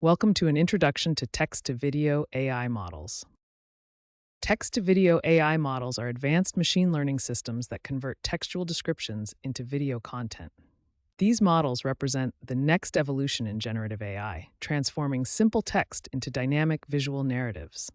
Welcome to an introduction to text-to-video AI models. Text-to-video AI models are advanced machine learning systems that convert textual descriptions into video content. These models represent the next evolution in generative AI, transforming simple text into dynamic visual narratives.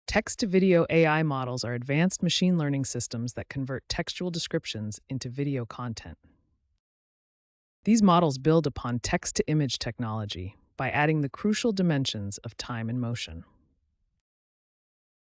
Text-to-video AI models are advanced machine learning systems that convert textual descriptions into video content. These models build upon text-to-image technology by adding the crucial dimensions of time and motion.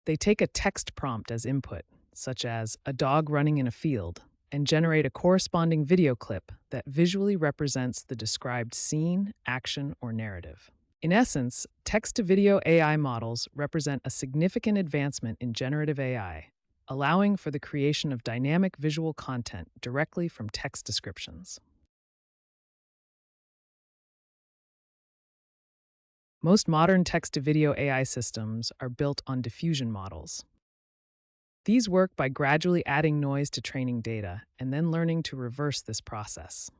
They take a text prompt as input, such as a dog running in a field, and generate a corresponding video clip that visually represents the described scene, action, or narrative. In essence, text-to-video AI models represent a significant advancement in generative AI, allowing for the creation of dynamic visual content directly from text descriptions. Most modern text-to-video AI systems are built on diffusion models. These work by gradually adding noise to training data and then learning to reverse this process.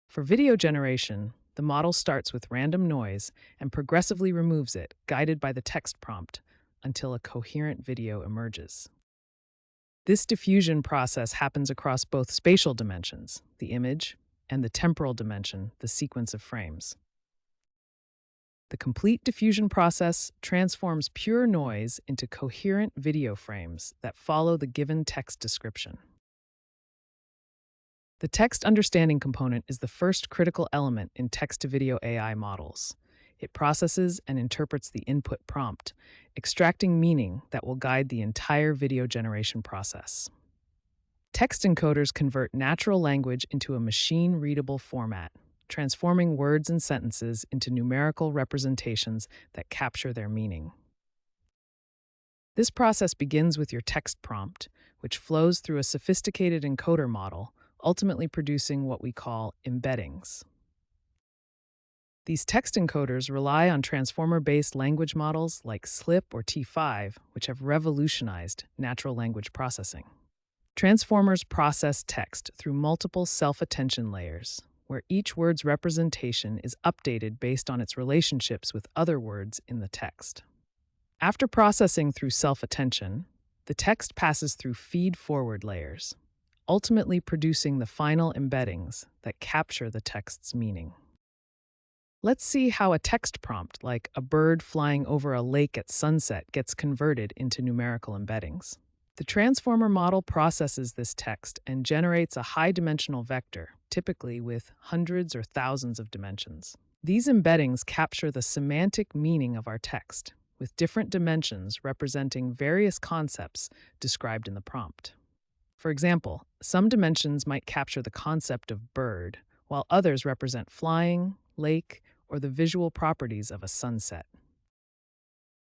For video generation, the model starts with random noise and progressively removes it, guided by the text prompt, until a coherent video emerges. This diffusion process happens across both spatial dimensions, the image, and the temporal dimension, the sequence of frames. The complete diffusion process transforms pure noise into coherent video frames that follow the given text description. The text understanding component is the first critical element in text-to-video AI models. It processes and interprets the input prompt, extracting meaning that will guide the entire video generation process. Text encoders convert natural language into a machine-readable format, transforming words and sentences into numerical representations that capture their meaning. This process begins with your text prompt, which flows through a sophisticated encoder model, ultimately producing what we call embeddings. These text encoders rely on transformer-based language models like SLIP or T5, which have revolutionized natural language processing. Transformers process text through multiple self-attention layers, where each word's representation is updated based on its relationships with other words in the text. After processing through self-attention, the text passes through feed-forward layers, ultimately producing the final embeddings that capture the text's meaning. Let's see how a text prompt like "a bird flying over a lake at sunset" gets converted into numerical embeddings. The transformer model processes this text and generates a high-dimensional vector, typically with hundreds or thousands of dimensions. These embeddings capture the semantic meaning of our text, with different dimensions representing various concepts described in the prompt. For example, some dimensions might capture the concept of bird, while others represent flying, lake, or the visual properties of a sunset.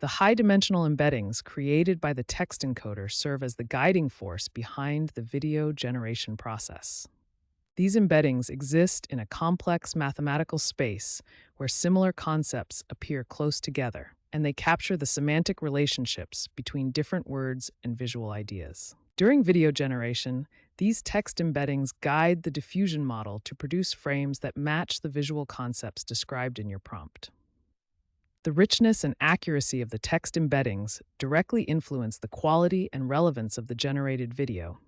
The high-dimensional embeddings created by the text encoder serve as the guiding force behind the video generation process. These embeddings exist in a complex mathematical space where similar concepts appear close together, and they capture the semantic relationships between different words and visual ideas. During video generation, these text embeddings guide the diffusion model to produce frames that match the visual concepts described in your prompt. The richness and accuracy of the text embeddings directly influence the quality and relevance of the generated video,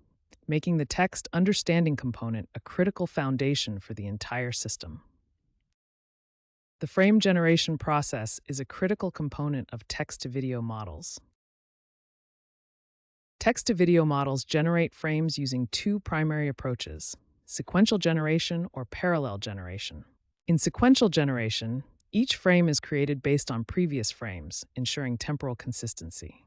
making the text understanding component a critical foundation for the entire system. The frame generation process is a critical component of text-to-video models. Text-to-video models generate frames using two primary approaches: sequential generation or parallel generation. In sequential generation, each frame is created based on previous frames, ensuring temporal consistency.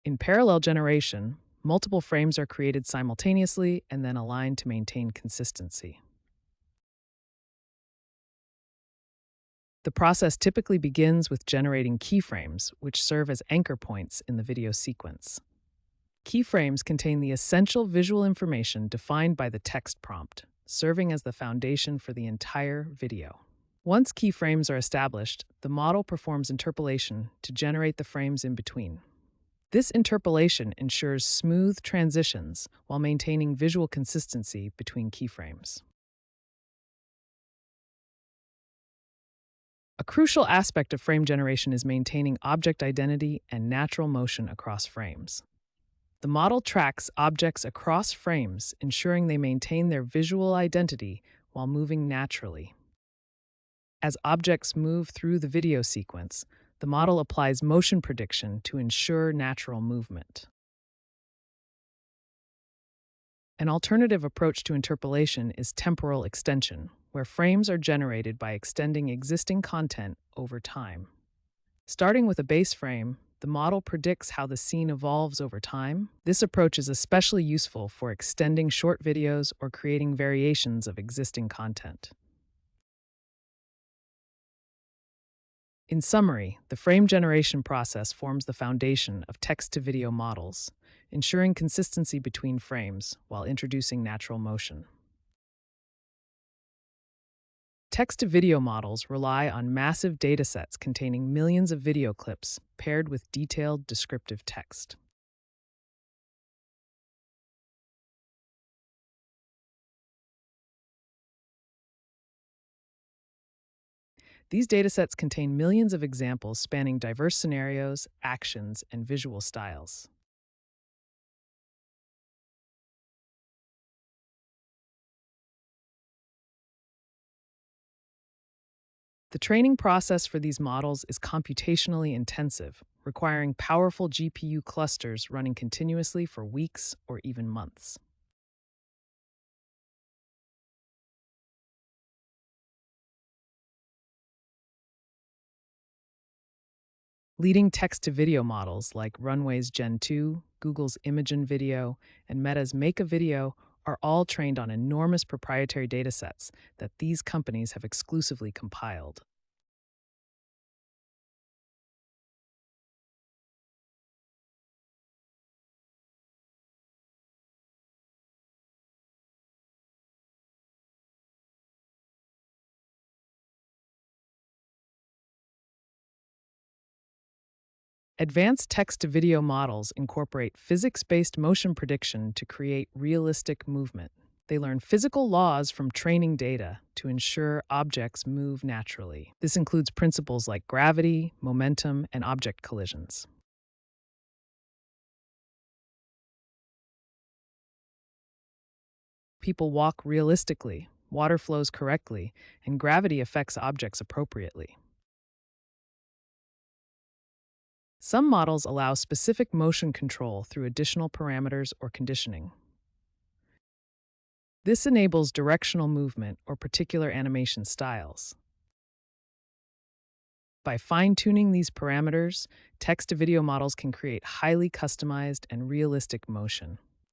In parallel generation, multiple frames are created simultaneously and then aligned to maintain consistency. The process typically begins with generating keyframes, which serve as anchor points in the video sequence. Keyframes contain the essential visual information defined by the text prompt, serving as the foundation for the entire video. Once keyframes are established, the model performs interpolation to generate the frames in between. This interpolation ensures smooth transitions while maintaining visual consistency between keyframes. A crucial aspect of frame generation is maintaining object identity and natural motion across frames. The model tracks objects across frames, ensuring they maintain their visual identity while moving naturally. As objects move through the video sequence, the model applies motion prediction to ensure natural movement. An alternative approach to interpolation is temporal extension, where frames are generated by extending existing content over time. Starting with a base frame, the model predicts how the scene evolves over time. This approach is especially useful for extending short videos or creating variations of existing content. In summary, the frame generation process forms the foundation of text-to-video models, ensuring consistency between frames while introducing natural motion. Text-to-video models rely on massive datasets containing millions of video clips paired with detailed descriptive text. These datasets contain millions of examples spanning diverse scenarios, actions, and visual styles. The training process for these models is computationally intensive, requiring powerful GPU clusters running continuously for weeks or even months. Leading text-to-video models like Runway's Gen 2, Google's Imagen Video, and Meta's Make a Video are all trained on enormous proprietary datasets that these companies have exclusively compiled. Advanced text-to-video models incorporate physics-based motion prediction to create realistic movement. They learn physical laws from training data to ensure objects move naturally. This includes principles like gravity, momentum, and object collisions. People walk realistically, water flows correctly, and gravity affects objects appropriately. Some models allow specific motion control through additional parameters or conditioning. This enables directional movement or particular animation styles. By fine-tuning these parameters, text-to-video models can create highly customized and realistic motion.